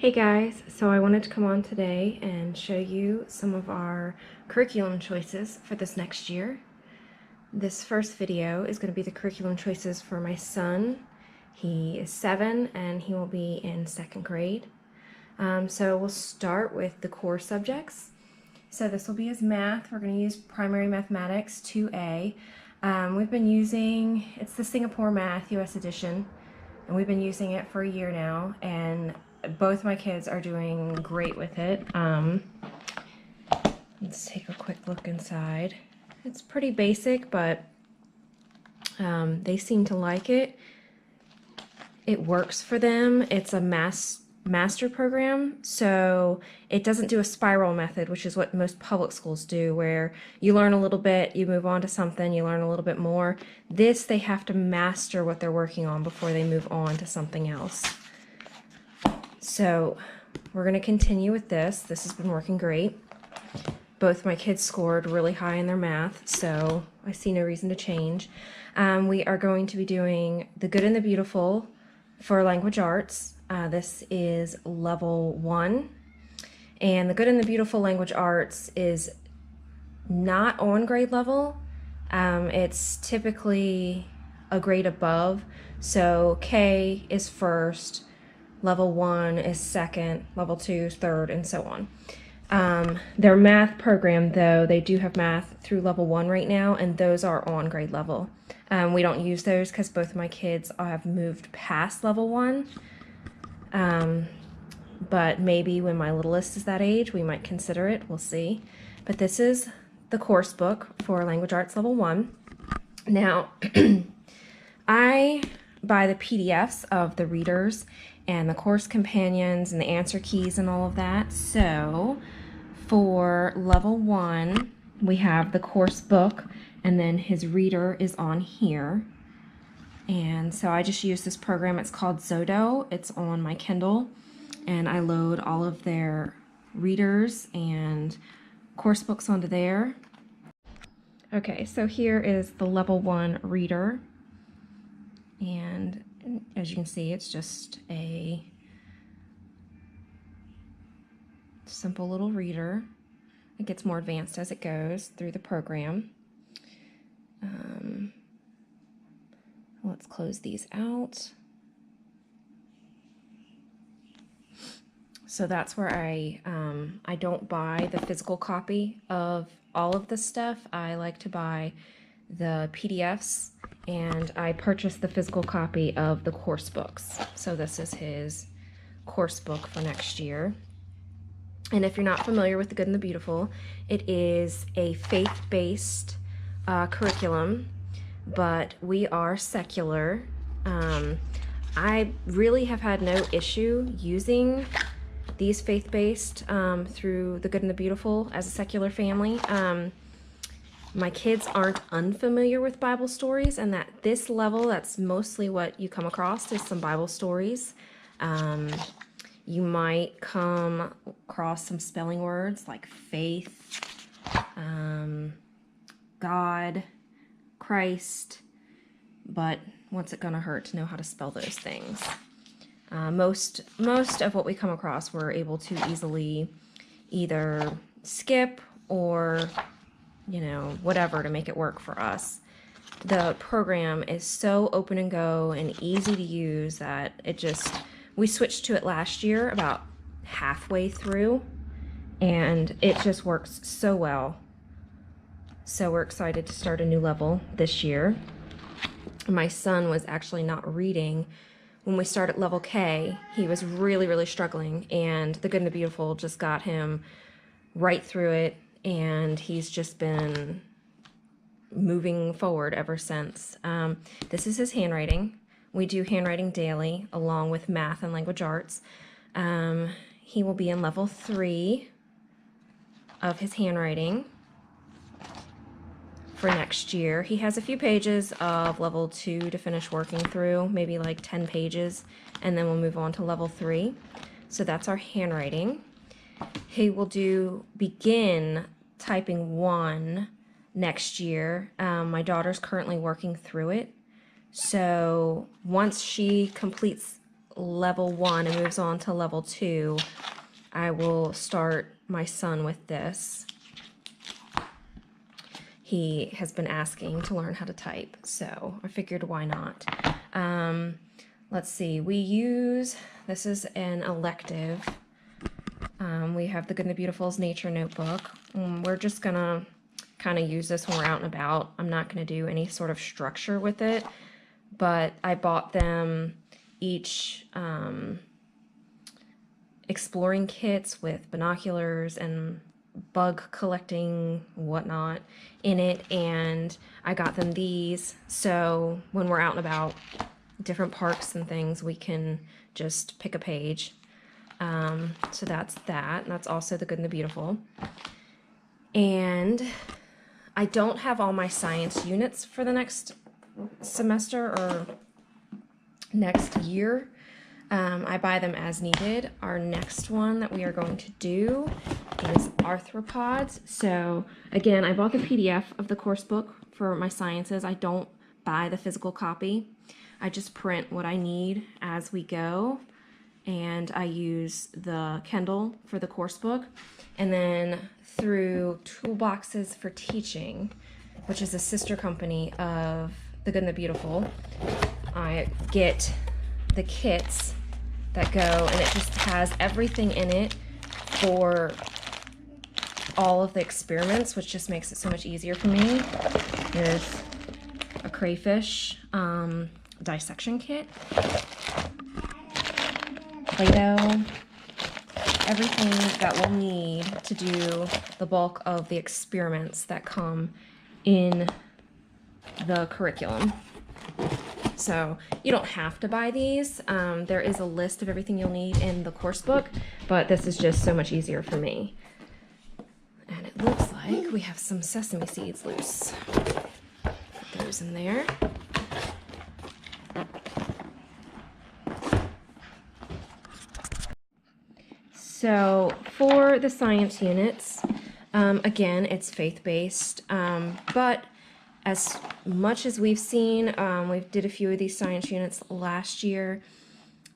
Hey guys, so I wanted to come on today and show you some of our curriculum choices for this next year. This first video is going to be the curriculum choices for my son. He is 7 and he will be in 2nd grade. So we'll start with the core subjects. So this will be his math. We're going to use Primary Mathematics 2A. We've been using, it's the Singapore Math US edition, and we've been using it for a year now, and both my kids are doing great with it. Let's take a quick look inside. It's pretty basic, but they seem to like it. It works for them. It's a master program, so it doesn't do a spiral method, which is what most public schools do, where you learn a little bit, you move on to something, you learn a little bit more. This, they have to master what they're working on before they move on to something else. So we're going to continue with this. This has been working great. Both my kids scored really high in their math, so I see no reason to change. We are going to be doing The Good and the Beautiful for language arts. This is level 1. And The Good and the Beautiful language arts is not on grade level. It's typically a grade above. So K is first, level 1 is second, level 2 is third, and so on. Their math program, though, they do have math through level 1 right now, and those are on grade level. We don't use those because both of my kids have moved past level 1. But maybe when my littlest is that age, we might consider it. We'll see. But this is the course book for Language Arts Level 1. Now, I buy the PDFs of the readers and the course companions and the answer keys and all of that. So for level 1, we have the course book, and then his reader is on here. And so I just use this program. It's called Zodo. It's on my Kindle, and I load all of their readers and course books onto there. Okay, so here is the level 1 reader, and as you can see, it's just a simple little reader. It gets more advanced as it goes through the program. Let's close these out. So that's where I don't buy the physical copy of all of this stuff. I like to buy the PDFs, and I purchased the physical copy of the course books. So this is his course book for next year. And if you're not familiar with The Good and the Beautiful, it is a faith-based curriculum, but we are secular. I really have had no issue using these faith-based through The Good and the Beautiful as a secular family. My kids aren't unfamiliar with Bible stories, and at this level, that's mostly what you come across is some Bible stories. You might come across some spelling words like faith, God, Christ, but what's it gonna hurt to know how to spell those things? Most of what we come across we're able to easily either skip or, you know, whatever to make it work for us. The program is so open and go and easy to use that we switched to it last year about halfway through, and it just works so well. So we're excited to start a new level this year. My son was actually not reading when we started level K. He was really, really struggling, and The Good and the Beautiful just got him right through it, and he's just been moving forward ever since. This is his handwriting. We do handwriting daily along with math and language arts. He will be in level 3 of his handwriting for next year. He has a few pages of level 2 to finish working through, maybe like 10 pages, and then we'll move on to level 3. So that's our handwriting. He will begin typing 1 next year. My daughter's currently working through it. So once she completes level 1 and moves on to level 2, I will start my son with this. He has been asking to learn how to type, so I figured why not. Let's see, this is an elective. We have the Good and the Beautiful's Nature Notebook. We're just gonna kind of use this when we're out and about. I'm not gonna do any sort of structure with it, but I bought them each exploring kits with binoculars and bug collecting whatnot in it, and I got them these so when we're out and about different parks and things we can just pick a page. So that's that, and that's also the Good and the Beautiful. And I don't have all my science units for the next semester or next year. I buy them as needed. Our next one that we are going to do is Arthropods. So again, I bought the PDF of the course book for my sciences. I don't buy the physical copy. I just print what I need as we go, and I use the Kindle for the course book. And then through Toolboxes for Teaching, which is a sister company of the Good and the Beautiful, I get the kits that go, and it just has everything in it for all of the experiments, which just makes it so much easier for me. There's a crayfish dissection kit, Play-Doh, everything that we'll need to do the bulk of the experiments that come in the curriculum. So you don't have to buy these. There is a list of everything you'll need in the course book, but this is just so much easier for me. And it looks like we have some sesame seeds loose. Put those in there. So for the science units, again, it's faith-based, but as much as we've seen, we did a few of these science units last year,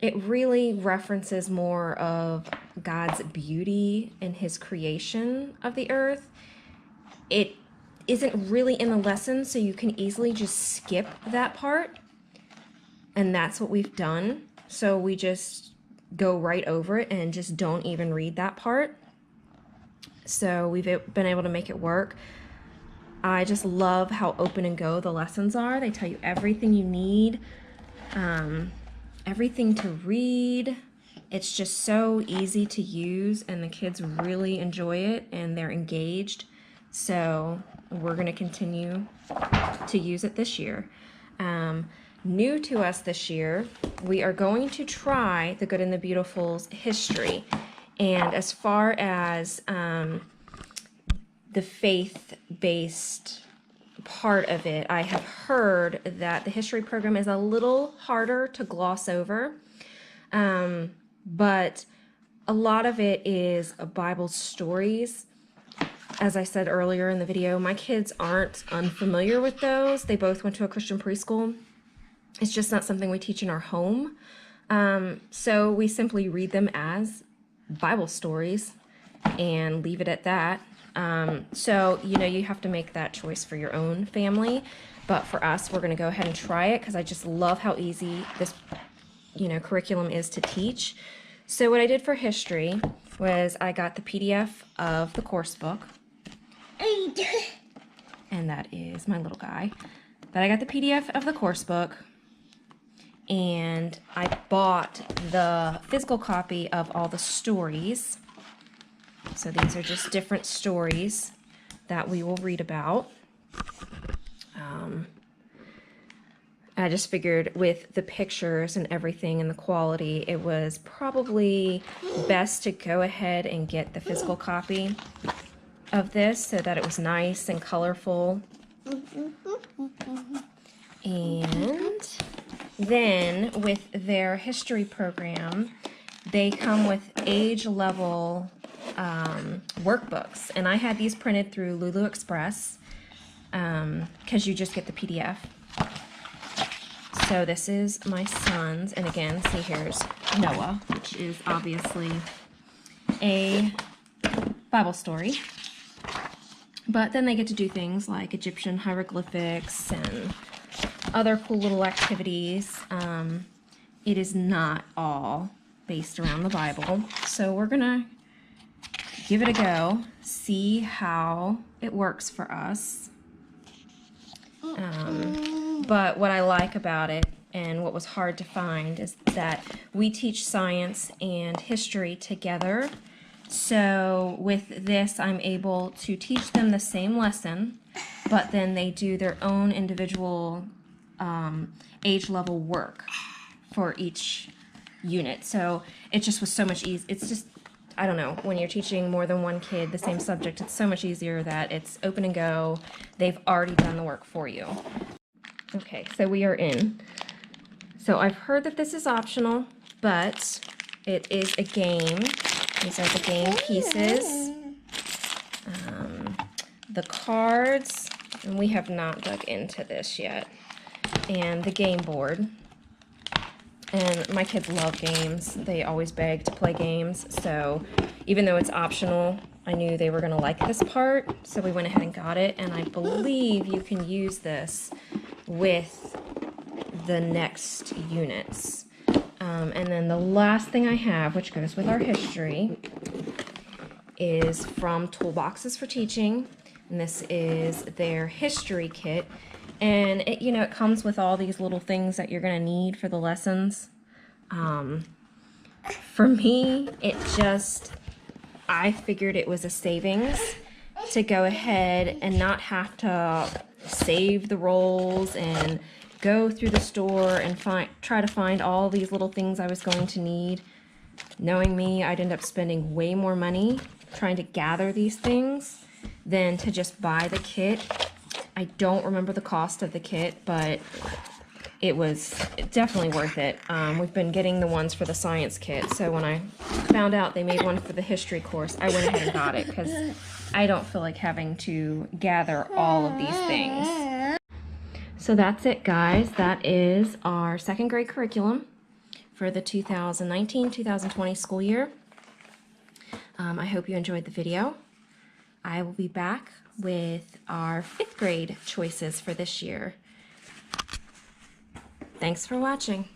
it really references more of God's beauty in his creation of the earth. It isn't really in the lesson, so you can easily just skip that part, and that's what we've done. So we just go right over it and just don't even read that part. So we've been able to make it work. I just love how open and go the lessons are. They tell you everything you need, everything to read. It's just so easy to use, and the kids really enjoy it and they're engaged. So we're going to continue to use it this year. New to us this year, we are going to try the Good and the Beautiful's history. And as far as the faith-based part of it, I have heard that the history program is a little harder to gloss over, but a lot of it is Bible stories. As I said earlier in the video, my kids aren't unfamiliar with those. They both went to a Christian preschool. It's just not something we teach in our home. So we simply read them as Bible stories and leave it at that. So, you have to make that choice for your own family. But for us, we're going to go ahead and try it because I just love how easy this, curriculum is to teach. So what I did for history was I got the PDF of the course book. And that is my little guy. But I got the PDF of the course book. And I bought the physical copy of all the stories. So these are just different stories that we will read about. I just figured with the pictures and everything and the quality, it was probably best to go ahead and get the physical copy of this so that it was nice and colorful. And then with their history program, they come with age level workbooks, and I had these printed through Lulu Express because you just get the PDF. So this is my son's, and again, see, here's Noah, which is obviously a Bible story. But then they get to do things like Egyptian hieroglyphics and other cool little activities. It is not all based around the Bible. So we're gonna give it a go, see how it works for us. But what I like about it, and what was hard to find, is that we teach science and history together. So with this, I'm able to teach them the same lesson, but then they do their own individual age level work for each unit. So it just was so much easier. It's just, I don't know, when you're teaching more than one kid the same subject, it's so much easier that it's open and go. They've already done the work for you. Okay, so we are in. So I've heard that this is optional, but it is a game. These are the game pieces. The cards, and we have not dug into this yet, and the game board. And my kids love games. They always beg to play games, so even though it's optional, I knew they were going to like this part, so we went ahead and got it, and I believe you can use this with the next units. And then the last thing I have, which goes with our history, is from Toolboxes for Teaching, and this is their history kit. And it, you know, it comes with all these little things that you're going to need for the lessons. For me, it just, I figured it was a savings to go ahead and not have to save the rolls and go through the store and try to find all these little things I was going to need. Knowing me, I'd end up spending way more money trying to gather these things than to just buy the kit. I don't remember the cost of the kit, but it was definitely worth it. We've been getting the ones for the science kit, so when I found out they made one for the history course, I went ahead and got it because I don't feel like having to gather all of these things. So that's it, guys. That is our second grade curriculum for the 2019-2020 school year. I hope you enjoyed the video. I will be back with our 5th grade choices for this year. Thanks for watching.